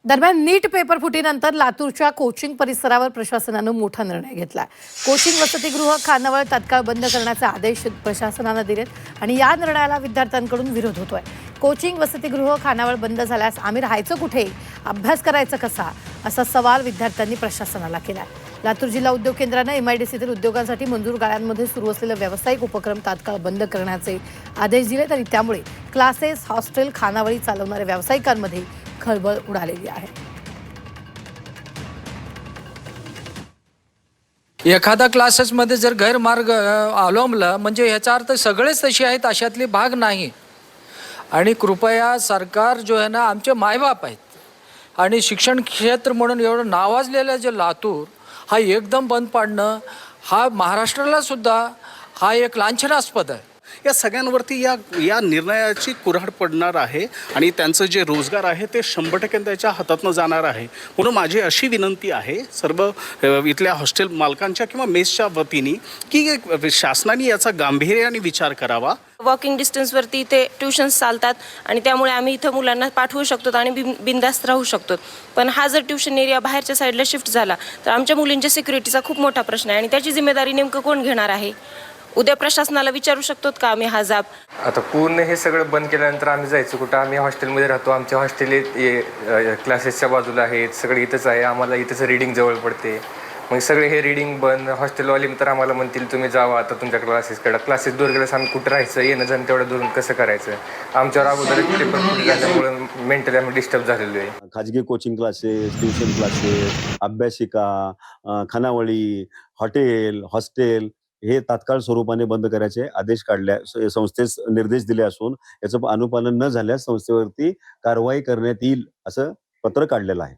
दरम्यान नीट पेपर फुटीनंतर लातूरच्या कोचिंग परिसरावर प्रशासनानं मोठा निर्णय घेतलाय. कोचिंग वसतिगृह खानावळ तात्काळ बंद करण्याचे आदेश प्रशासनानं दिलेत आणि या निर्णयाला विद्यार्थ्यांकडून विरोध होतोय. कोचिंग वसतिगृह खानावळ बंद झाल्यास आम्ही राहायचं कुठे, अभ्यास करायचा कसा, असा सवाल विद्यार्थ्यांनी प्रशासनाला केलाय. लातूर जिल्हा उद्योग केंद्रानं एमआयडीसीतील उद्योगांसाठी मंजूर गाळ्यांमध्ये सुरू असलेले व्यावसायिक उपक्रम तात्काळ बंद करण्याचे आदेश दिलेत आणि त्यामुळे क्लासेस, हॉस्टेल, खानावळी चालवणाऱ्या व्यावसायिकांमध्ये खळबळ उडालेली आहे. एखादा क्लासेसमध्ये जर गैरमार्ग अवलंबला म्हणजे ह्याचा अर्थ सगळेच तसे आहेत अशातली भाग नाही. आणि कृपया सरकार जो आहे ना, आमचे मायबाप आहेत आणि शिक्षण क्षेत्र म्हणून एवढं नावाजलेलं जे लातूर हा एकदम बंद पाडणं हा महाराष्ट्राला सुद्धा हा एक लांछनास्पद आहे. या सगळ्यांवरती या निर्णयाची कुऱ्हाड पडणार आहे आणि त्यांचं जे रोजगार आहे ते 100% त्याच्या हातातनं जाणार आहे. म्हणून माझी अशी विनंती आहे सर्व इथल्या हॉस्टेल मालकांच्या किंवा मेसच्या वतीने की शासनाने याचा गांभीर्याने विचार करावा. वॉकिंग डिस्टन्सवरती इथे ट्युशन्स चालतात आणि त्यामुळे आम्ही इथं मुलांना पाठवू शकतो आणि बिंदास्त राहू शकतो. पण हा जर ट्युशन एरिया बाहेरच्या साईडला शिफ्ट झाला तर आमच्या मुलींच्या सिक्युरिटीचा खूप मोठा प्रश्न आहे आणि त्याची जिम्मेदारी नेमकं कोण घेणार आहे. उद्या प्रशासनाला विचारू शकतो का आम्ही हा जाब. आता पूर्ण हे सगळं बंद केल्यानंतर आम्ही जायचं कुठं. आम्ही हॉस्टेलमध्ये राहतो. आमचे हॉस्टेल क्लासेसच्या बाजूला आहेत. सगळे इथंच आहे. आम्हाला इथंच रीडिंग जवळ पडते. मग सगळे हे रीडिंग बंद. हॉस्टेलवाले तर आम्हाला म्हणतील तुम्ही जावा आता तुमच्या क्लासेसकडे. क्लासेस दूर गेल्यास आम्ही कुठं राहायचं, येणं जाणं तेवढं दूरून कसं करायचं. आमच्यावर अगोदर पेपर फुटी झाल्यामुळे मेंटली आम्ही डिस्टर्ब झालेलो आहे. खाजगी कोचिंग क्लासेस, ट्युशन क्लासेस, अभ्यासिका, खानावळी, हॉटेल, हॉस्टेल हे तात्काळ स्वरूपाने बंद करायचे आदेश काढल्या संस्थेस निर्देश दिले असून याचं अनुपालन न झाल्यास संस्थेवरती कारवाई करण्यात येईल असं पत्र काढलेलं आहे.